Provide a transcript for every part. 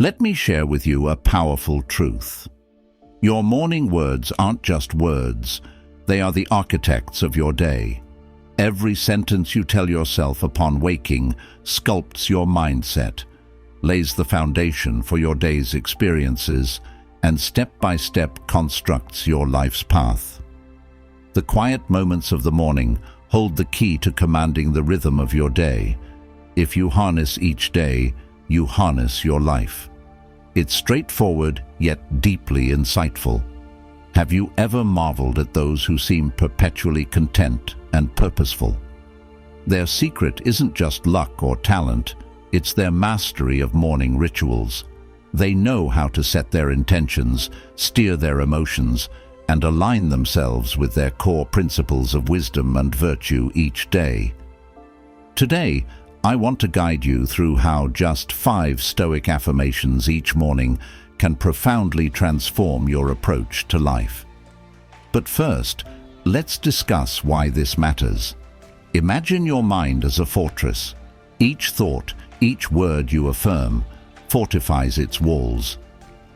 Let me share with you a powerful truth. Your morning words aren't just words, they are the architects of your day. Every sentence you tell yourself upon waking sculpts your mindset, lays the foundation for your day's experiences, and step by step constructs your life's path. The quiet moments of the morning hold the key to commanding the rhythm of your day. If you harness each day, you harness your life. It's straightforward yet deeply insightful. Have you ever marveled at those who seem perpetually content and purposeful? Their secret isn't just luck or talent, it's their mastery of morning rituals. They know how to set their intentions, steer their emotions, and align themselves with their core principles of wisdom and virtue each day. Today, I want to guide you through how just 5 Stoic affirmations each morning can profoundly transform your approach to life. But first, let's discuss why this matters. Imagine your mind as a fortress. Each thought, each word you affirm, fortifies its walls.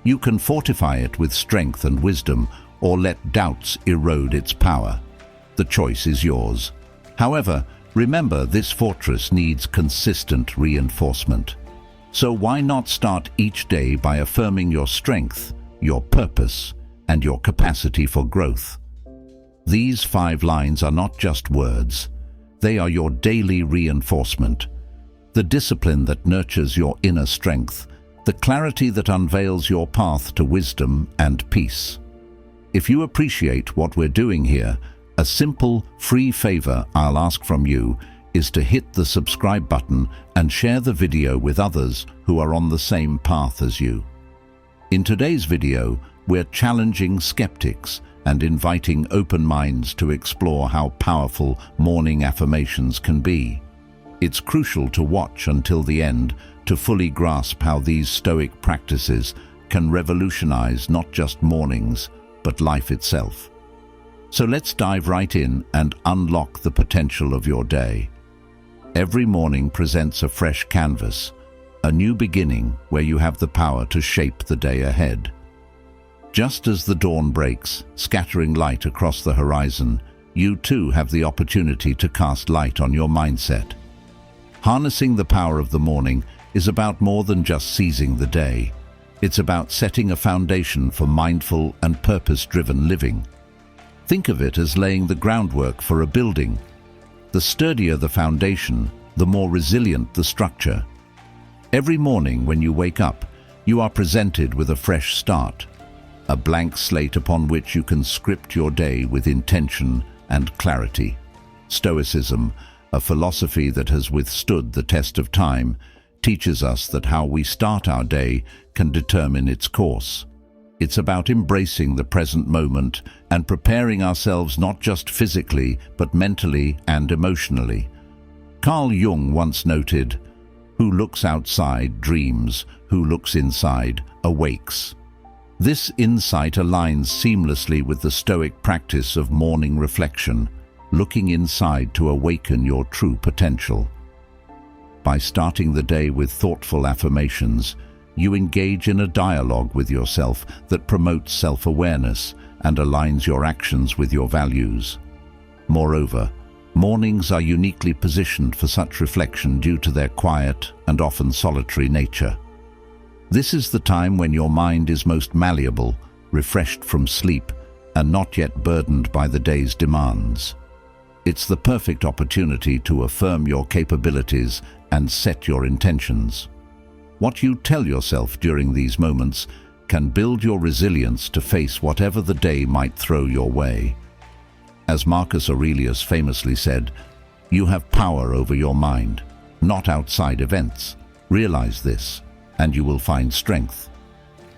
You can fortify it with strength and wisdom, or let doubts erode its power. The choice is yours. However, remember, this fortress needs consistent reinforcement. So why not start each day by affirming your strength, your purpose, and your capacity for growth? These 5 lines are not just words. They are your daily reinforcement, the discipline that nurtures your inner strength, the clarity that unveils your path to wisdom and peace. If you appreciate what we're doing here, a simple, free favor I'll ask from you is to hit the subscribe button and share the video with others who are on the same path as you. In today's video, we're challenging skeptics and inviting open minds to explore how powerful morning affirmations can be. It's crucial to watch until the end to fully grasp how these Stoic practices can revolutionize not just mornings, but life itself. So let's dive right in and unlock the potential of your day. Every morning presents a fresh canvas, a new beginning where you have the power to shape the day ahead. Just as the dawn breaks, scattering light across the horizon, you too have the opportunity to cast light on your mindset. Harnessing the power of the morning is about more than just seizing the day. It's about setting a foundation for mindful and purpose-driven living. Think of it as laying the groundwork for a building. The sturdier the foundation, the more resilient the structure. Every morning when you wake up, you are presented with a fresh start, a blank slate upon which you can script your day with intention and clarity. Stoicism, a philosophy that has withstood the test of time, teaches us that how we start our day can determine its course. It's about embracing the present moment and preparing ourselves not just physically, but mentally and emotionally. Carl Jung once noted, "Who looks outside dreams, who looks inside awakes." This insight aligns seamlessly with the Stoic practice of morning reflection, looking inside to awaken your true potential. By starting the day with thoughtful affirmations, you engage in a dialogue with yourself that promotes self-awareness and aligns your actions with your values. Moreover, mornings are uniquely positioned for such reflection due to their quiet and often solitary nature. This is the time when your mind is most malleable, refreshed from sleep, and not yet burdened by the day's demands. It's the perfect opportunity to affirm your capabilities and set your intentions. What you tell yourself during these moments can build your resilience to face whatever the day might throw your way. As Marcus Aurelius famously said, "You have power over your mind, not outside events. Realize this, and you will find strength."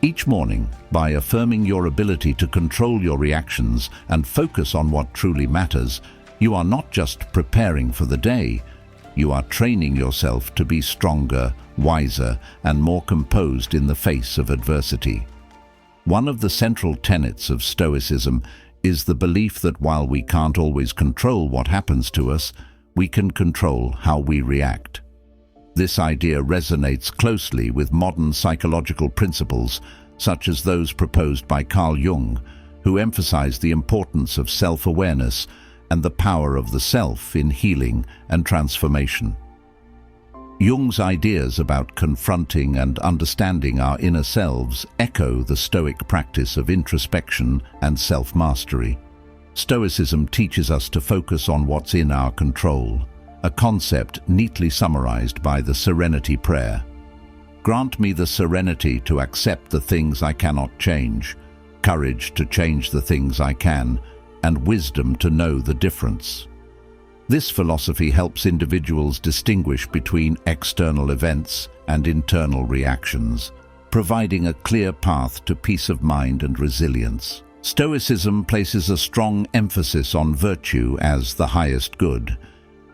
Each morning, by affirming your ability to control your reactions and focus on what truly matters, you are not just preparing for the day, you are training yourself to be stronger, wiser, and more composed in the face of adversity. One of the central tenets of Stoicism is the belief that while we can't always control what happens to us, we can control how we react. This idea resonates closely with modern psychological principles, such as those proposed by Carl Jung, who emphasize the importance of self-awareness and the power of the self in healing and transformation. Jung's ideas about confronting and understanding our inner selves echo the Stoic practice of introspection and self-mastery. Stoicism teaches us to focus on what's in our control, a concept neatly summarized by the Serenity Prayer. Grant me the serenity to accept the things I cannot change, courage to change the things I can, and wisdom to know the difference. This philosophy helps individuals distinguish between external events and internal reactions, providing a clear path to peace of mind and resilience. Stoicism places a strong emphasis on virtue as the highest good.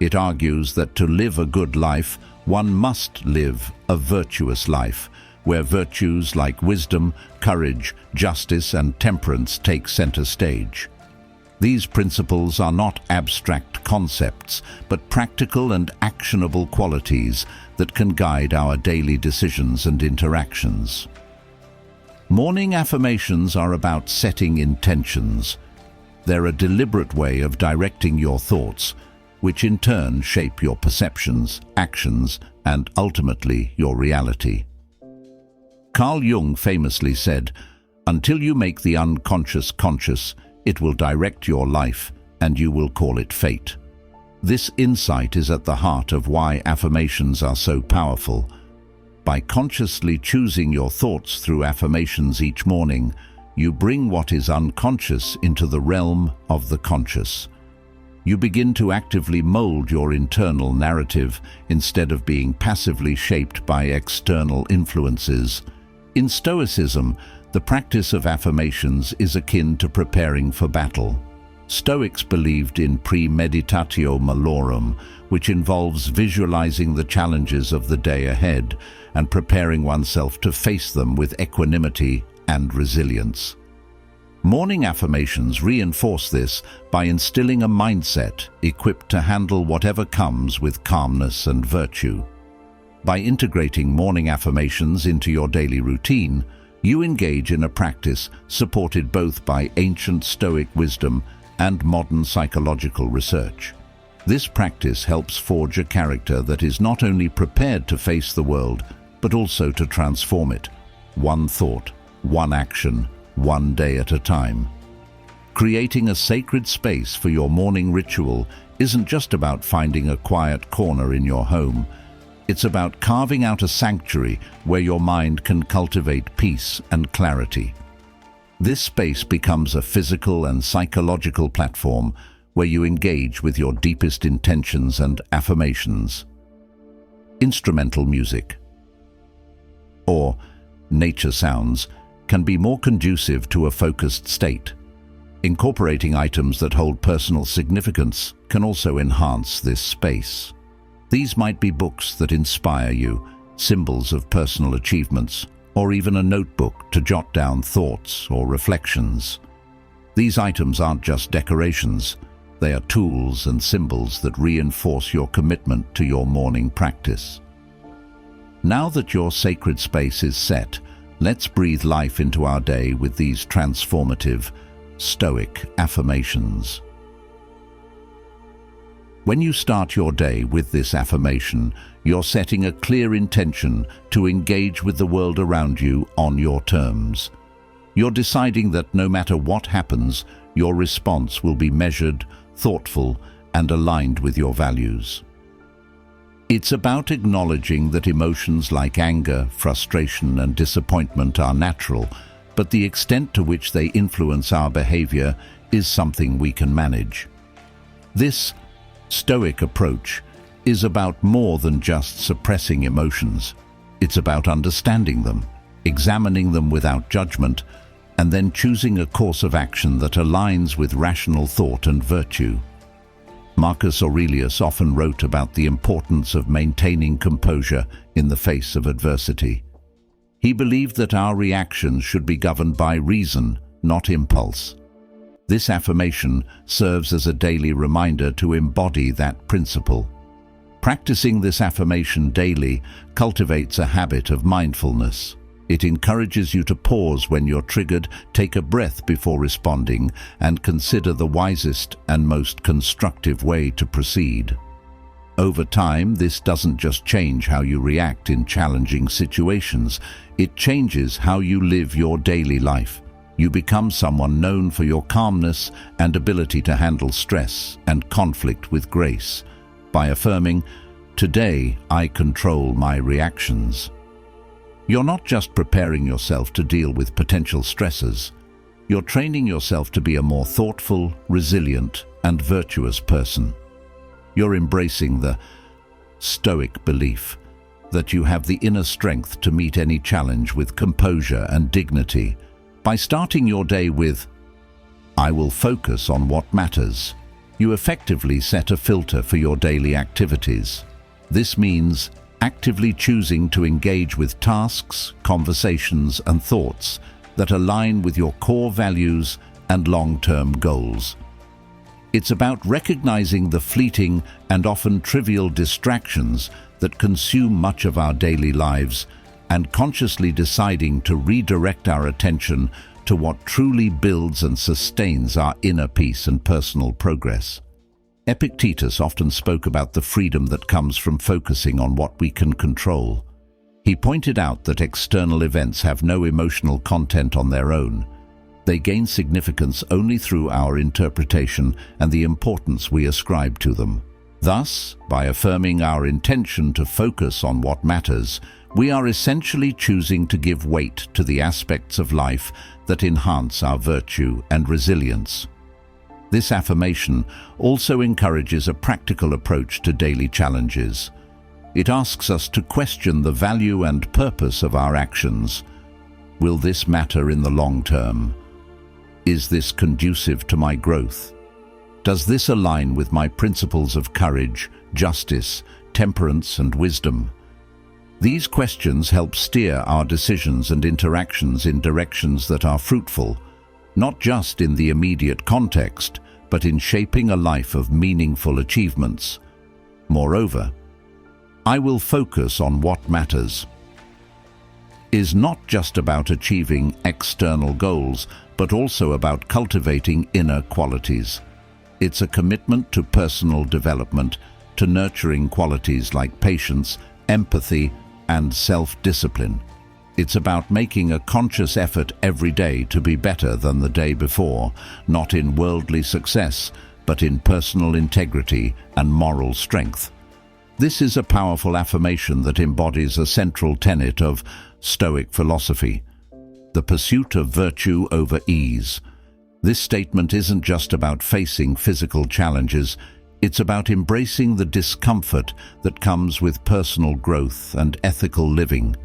It argues that to live a good life, one must live a virtuous life, where virtues like wisdom, courage, justice, and temperance take center stage. These principles are not abstract concepts, but practical and actionable qualities that can guide our daily decisions and interactions. Morning affirmations are about setting intentions. They're a deliberate way of directing your thoughts, which in turn shape your perceptions, actions, and ultimately your reality. Carl Jung famously said, "Until you make the unconscious conscious, it will direct your life, and you will call it fate." This insight is at the heart of why affirmations are so powerful. By consciously choosing your thoughts through affirmations each morning, you bring what is unconscious into the realm of the conscious. You begin to actively mold your internal narrative instead of being passively shaped by external influences. In Stoicism, the practice of affirmations is akin to preparing for battle. Stoics believed in premeditatio malorum, which involves visualizing the challenges of the day ahead and preparing oneself to face them with equanimity and resilience. Morning affirmations reinforce this by instilling a mindset equipped to handle whatever comes with calmness and virtue. By integrating morning affirmations into your daily routine, you engage in a practice supported both by ancient Stoic wisdom and modern psychological research. This practice helps forge a character that is not only prepared to face the world, but also to transform it, one thought, one action, one day at a time. Creating a sacred space for your morning ritual isn't just about finding a quiet corner in your home. It's about carving out a sanctuary where your mind can cultivate peace and clarity. This space becomes a physical and psychological platform where you engage with your deepest intentions and affirmations. Instrumental music or nature sounds can be more conducive to a focused state. Incorporating items that hold personal significance can also enhance this space. These might be books that inspire you, symbols of personal achievements, or even a notebook to jot down thoughts or reflections. These items aren't just decorations, they are tools and symbols that reinforce your commitment to your morning practice. Now that your sacred space is set, let's breathe life into our day with these transformative, Stoic affirmations. When you start your day with this affirmation, you're setting a clear intention to engage with the world around you on your terms. You're deciding that no matter what happens, your response will be measured, thoughtful, and aligned with your values. It's about acknowledging that emotions like anger, frustration, and disappointment are natural, but the extent to which they influence our behavior is something we can manage. This Stoic approach is about more than just suppressing emotions. It's about understanding them, examining them without judgment, and then choosing a course of action that aligns with rational thought and virtue. Marcus Aurelius often wrote about the importance of maintaining composure in the face of adversity. He believed that our reactions should be governed by reason, not impulse. This affirmation serves as a daily reminder to embody that principle. Practicing this affirmation daily cultivates a habit of mindfulness. It encourages you to pause when you're triggered, take a breath before responding, and consider the wisest and most constructive way to proceed. Over time, this doesn't just change how you react in challenging situations, it changes how you live your daily life. You become someone known for your calmness and ability to handle stress and conflict with grace. By affirming, "Today I control my reactions," you're not just preparing yourself to deal with potential stressors, you're training yourself to be a more thoughtful, resilient, and virtuous person. You're embracing the Stoic belief that you have the inner strength to meet any challenge with composure and dignity. By starting your day with, "I will focus on what matters," you effectively set a filter for your daily activities. This means actively choosing to engage with tasks, conversations, and thoughts that align with your core values and long-term goals. It's about recognizing the fleeting and often trivial distractions that consume much of our daily lives and consciously deciding to redirect our attention to what truly builds and sustains our inner peace and personal progress. Epictetus often spoke about the freedom that comes from focusing on what we can control. He pointed out that external events have no emotional content on their own. They gain significance only through our interpretation and the importance we ascribe to them. Thus, by affirming our intention to focus on what matters, we are essentially choosing to give weight to the aspects of life that enhance our virtue and resilience. This affirmation also encourages a practical approach to daily challenges. It asks us to question the value and purpose of our actions. Will this matter in the long term? Is this conducive to my growth? Does this align with my principles of courage, justice, temperance, and wisdom? These questions help steer our decisions and interactions in directions that are fruitful, not just in the immediate context, but in shaping a life of meaningful achievements. Moreover, "I will focus on what matters" is not just about achieving external goals, but also about cultivating inner qualities. It's a commitment to personal development, to nurturing qualities like patience, empathy, and self-discipline. It's about making a conscious effort every day to be better than the day before, not in worldly success, but in personal integrity and moral strength. This is a powerful affirmation that embodies a central tenet of Stoic philosophy, the pursuit of virtue over ease. This statement isn't just about facing physical challenges, it's about embracing the discomfort that comes with personal growth and ethical living.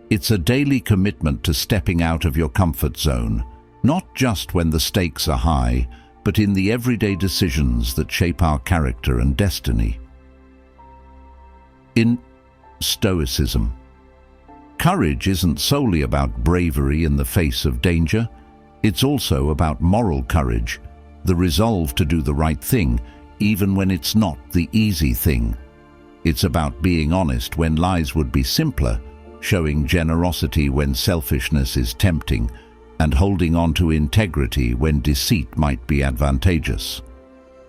It's a daily commitment to stepping out of your comfort zone, not just when the stakes are high, but in the everyday decisions that shape our character and destiny. In Stoicism, courage isn't solely about bravery in the face of danger. It's also about moral courage, the resolve to do the right thing, even when it's not the easy thing. It's about being honest when lies would be simpler, showing generosity when selfishness is tempting, and holding on to integrity when deceit might be advantageous.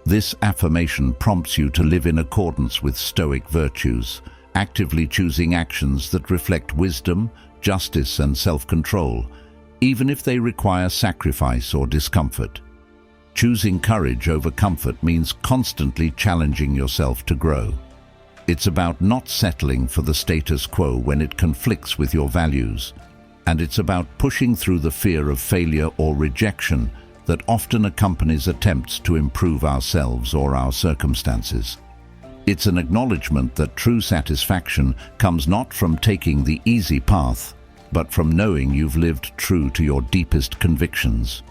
This affirmation prompts you to live in accordance with Stoic virtues, actively choosing actions that reflect wisdom, justice, and self-control, even if they require sacrifice or discomfort. Choosing courage over comfort means constantly challenging yourself to grow. It's about not settling for the status quo when it conflicts with your values, and it's about pushing through the fear of failure or rejection that often accompanies attempts to improve ourselves or our circumstances. It's an acknowledgement that true satisfaction comes not from taking the easy path, but from knowing you've lived true to your deepest convictions.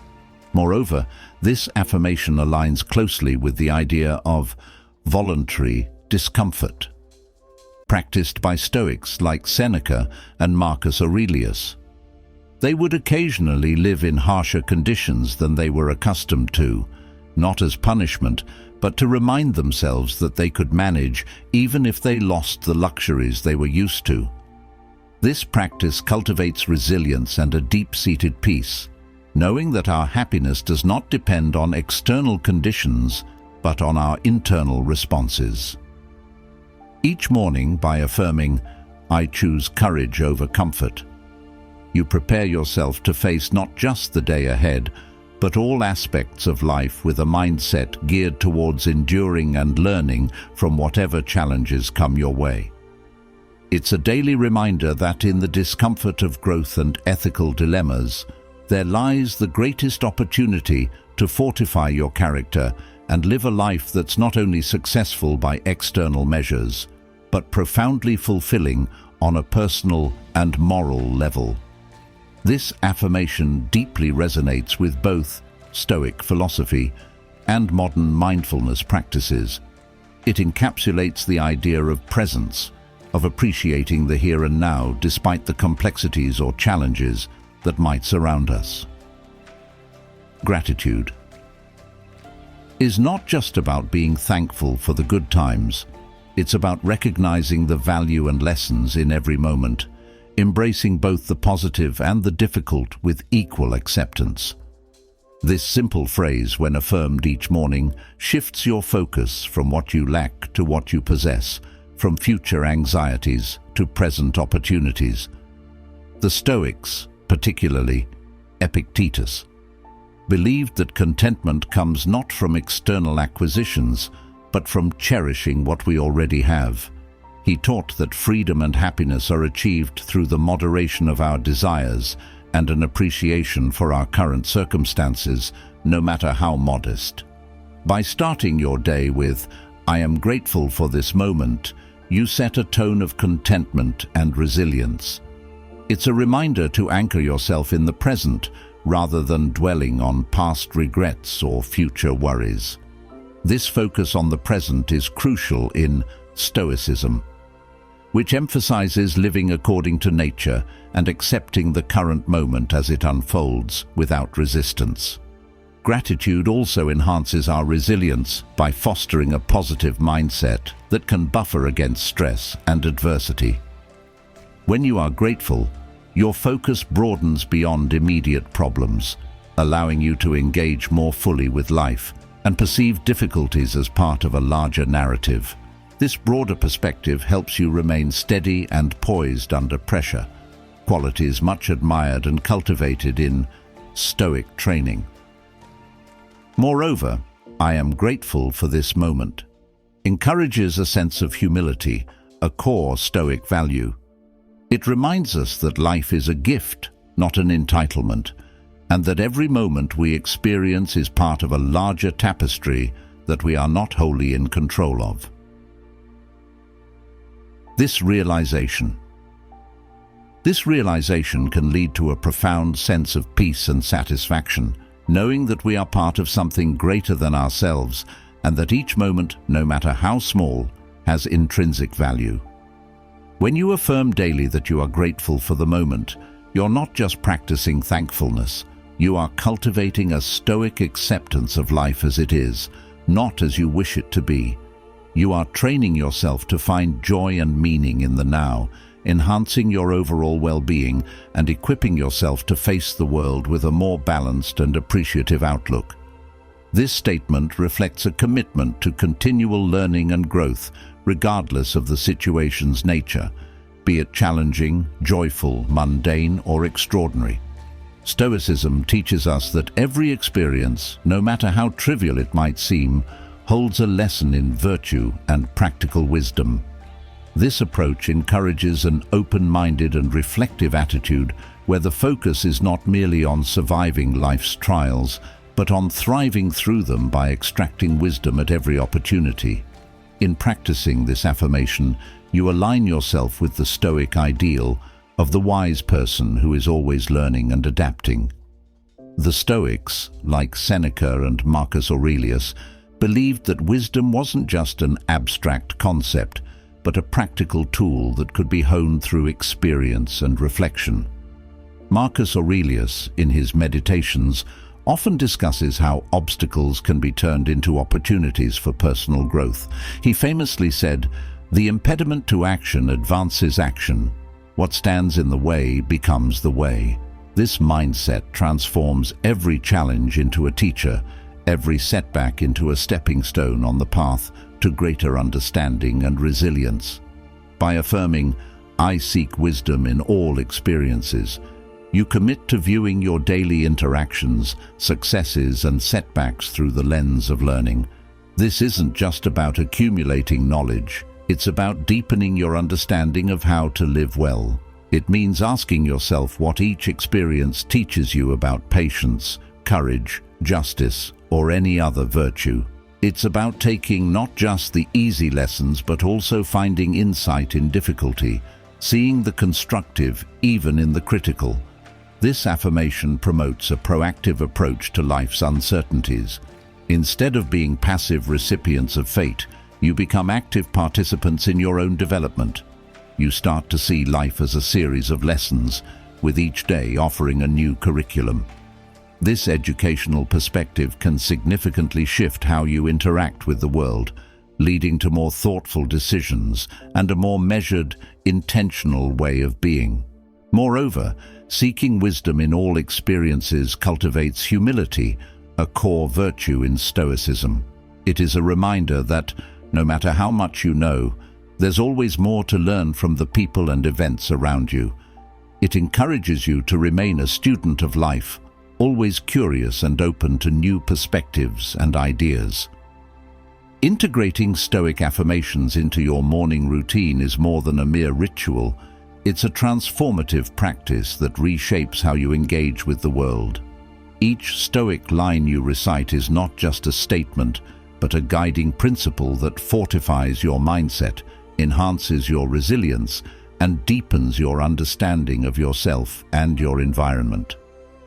Moreover, this affirmation aligns closely with the idea of voluntary discomfort, practiced by Stoics like Seneca and Marcus Aurelius. They would occasionally live in harsher conditions than they were accustomed to, not as punishment, but to remind themselves that they could manage even if they lost the luxuries they were used to. This practice cultivates resilience and a deep-seated peace, knowing that our happiness does not depend on external conditions, but on our internal responses. Each morning, by affirming, "I choose courage over comfort," you prepare yourself to face not just the day ahead, but all aspects of life with a mindset geared towards enduring and learning from whatever challenges come your way. It's a daily reminder that in the discomfort of growth and ethical dilemmas, there lies the greatest opportunity to fortify your character and live a life that's not only successful by external measures, but profoundly fulfilling on a personal and moral level. This affirmation deeply resonates with both Stoic philosophy and modern mindfulness practices. It encapsulates the idea of presence, of appreciating the here and now despite the complexities or challenges that might surround us. Gratitude is not just about being thankful for the good times. It's about recognizing the value and lessons in every moment, embracing both the positive and the difficult with equal acceptance. This simple phrase, when affirmed each morning, shifts your focus from what you lack to what you possess, from future anxieties to present opportunities. The Stoics, particularly Epictetus, believed that contentment comes not from external acquisitions, but from cherishing what we already have. He taught that freedom and happiness are achieved through the moderation of our desires and an appreciation for our current circumstances, no matter how modest. By starting your day with, "I am grateful for this moment," you set a tone of contentment and resilience. It's a reminder to anchor yourself in the present rather than dwelling on past regrets or future worries. This focus on the present is crucial in Stoicism, which emphasizes living according to nature and accepting the current moment as it unfolds without resistance. Gratitude also enhances our resilience by fostering a positive mindset that can buffer against stress and adversity. When you are grateful, your focus broadens beyond immediate problems, allowing you to engage more fully with life and perceive difficulties as part of a larger narrative. This broader perspective helps you remain steady and poised under pressure, qualities much admired and cultivated in Stoic training. Moreover, "I am grateful for this moment" encourages a sense of humility, a core Stoic value. It reminds us that life is a gift, not an entitlement, and that every moment we experience is part of a larger tapestry that we are not wholly in control of. This realization can lead to a profound sense of peace and satisfaction, knowing that we are part of something greater than ourselves and that each moment, no matter how small, has intrinsic value. When you affirm daily that you are grateful for the moment, you're not just practicing thankfulness, you are cultivating a Stoic acceptance of life as it is, not as you wish it to be. You are training yourself to find joy and meaning in the now, enhancing your overall well-being and equipping yourself to face the world with a more balanced and appreciative outlook. This statement reflects a commitment to continual learning and growth, regardless of the situation's nature, be it challenging, joyful, mundane, or extraordinary. Stoicism teaches us that every experience, no matter how trivial it might seem, holds a lesson in virtue and practical wisdom. This approach encourages an open-minded and reflective attitude where the focus is not merely on surviving life's trials, but on thriving through them by extracting wisdom at every opportunity. In practicing this affirmation, you align yourself with the Stoic ideal of the wise person who is always learning and adapting. The Stoics, like Seneca and Marcus Aurelius, believed that wisdom wasn't just an abstract concept, but a practical tool that could be honed through experience and reflection. Marcus Aurelius, in his Meditations, often discusses how obstacles can be turned into opportunities for personal growth. He famously said, "The impediment to action advances action. What stands in the way becomes the way." This mindset transforms every challenge into a teacher, every setback into a stepping stone on the path to greater understanding and resilience. By affirming, "I seek wisdom in all experiences," you commit to viewing your daily interactions, successes and setbacks through the lens of learning. This isn't just about accumulating knowledge, it's about deepening your understanding of how to live well. It means asking yourself what each experience teaches you about patience, courage, justice, or any other virtue. It's about taking not just the easy lessons but also finding insight in difficulty, seeing the constructive even in the critical. This affirmation promotes a proactive approach to life's uncertainties. Instead of being passive recipients of fate, you become active participants in your own development. You start to see life as a series of lessons, with each day offering a new curriculum. This educational perspective can significantly shift how you interact with the world, leading to more thoughtful decisions and a more measured, intentional way of being. Moreover, seeking wisdom in all experiences cultivates humility, a core virtue in Stoicism. It is a reminder that, no matter how much you know, there's always more to learn from the people and events around you. It encourages you to remain a student of life, always curious and open to new perspectives and ideas. Integrating Stoic affirmations into your morning routine is more than a mere ritual. It's a transformative practice that reshapes how you engage with the world. Each Stoic line you recite is not just a statement, but a guiding principle that fortifies your mindset, enhances your resilience, and deepens your understanding of yourself and your environment.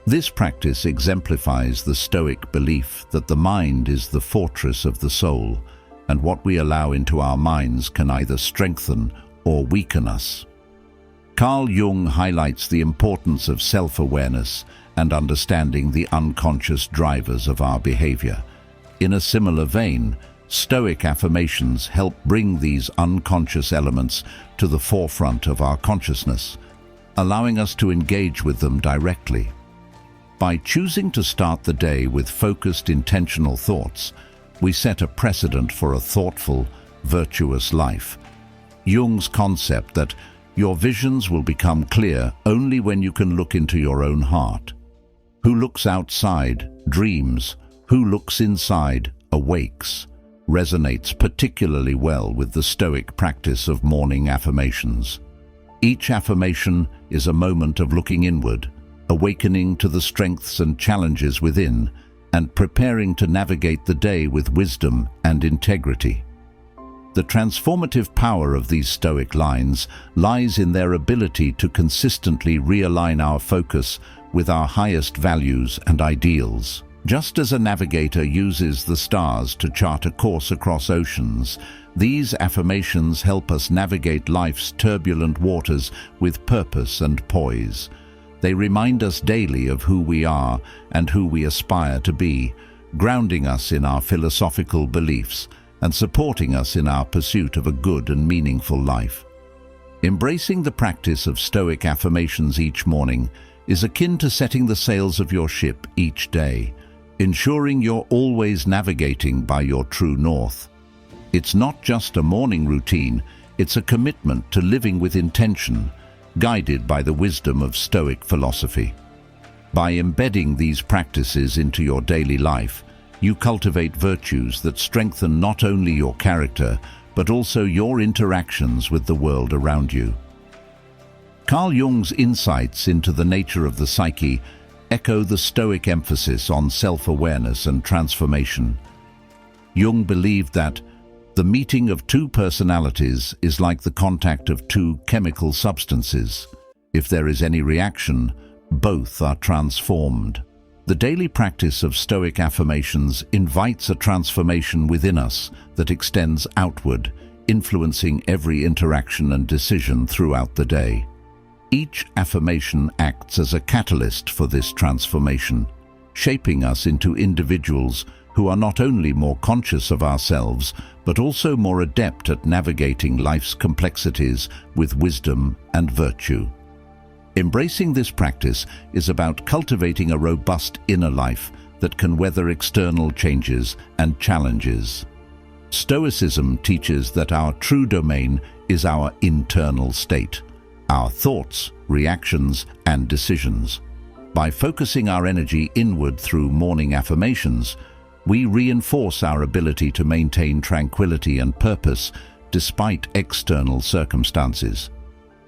This practice exemplifies the Stoic belief that the mind is the fortress of the soul, and what we allow into our minds can either strengthen or weaken us. Carl Jung highlights the importance of self-awareness and understanding the unconscious drivers of our behavior. In a similar vein, Stoic affirmations help bring these unconscious elements to the forefront of our consciousness, allowing us to engage with them directly. By choosing to start the day with focused, intentional thoughts, we set a precedent for a thoughtful, virtuous life. Jung's concept that your visions will become clear only when you can look into your own heart. Who looks outside dreams, who looks inside awakes, resonates particularly well with the Stoic practice of morning affirmations. Each affirmation is a moment of looking inward, awakening to the strengths and challenges within, and preparing to navigate the day with wisdom and integrity. The transformative power of these Stoic lines lies in their ability to consistently realign our focus with our highest values and ideals. Just as a navigator uses the stars to chart a course across oceans, these affirmations help us navigate life's turbulent waters with purpose and poise. They remind us daily of who we are and who we aspire to be, grounding us in our philosophical beliefs and supporting us in our pursuit of a good and meaningful life. Embracing the practice of Stoic affirmations each morning is akin to setting the sails of your ship each day, ensuring you're always navigating by your true north. It's not just a morning routine, it's a commitment to living with intention, guided by the wisdom of Stoic philosophy. By embedding these practices into your daily life, you cultivate virtues that strengthen not only your character, but also your interactions with the world around you. Carl Jung's insights into the nature of the psyche echo the Stoic emphasis on self-awareness and transformation. Jung believed that the meeting of two personalities is like the contact of two chemical substances. If there is any reaction, both are transformed. The daily practice of Stoic affirmations invites a transformation within us that extends outward, influencing every interaction and decision throughout the day. Each affirmation acts as a catalyst for this transformation. shaping us into individuals who are not only more conscious of ourselves, but also more adept at navigating life's complexities with wisdom and virtue. Embracing this practice is about cultivating a robust inner life that can weather external changes and challenges. Stoicism teaches that our true domain is our internal state, our thoughts, reactions, and decisions. By focusing our energy inward through morning affirmations, we reinforce our ability to maintain tranquility and purpose despite external circumstances.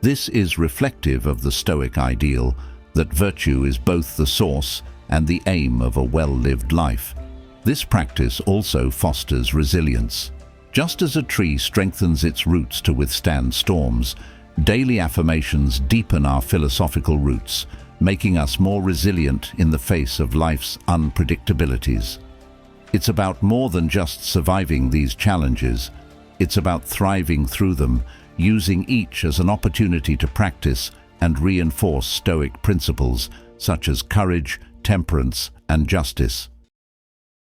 This is reflective of the Stoic ideal that virtue is both the source and the aim of a well-lived life. This practice also fosters resilience. Just as a tree strengthens its roots to withstand storms, daily affirmations deepen our philosophical roots, making us more resilient in the face of life's unpredictabilities. It's about more than just surviving these challenges. It's about thriving through them, using each as an opportunity to practice and reinforce Stoic principles such as courage, temperance, and justice.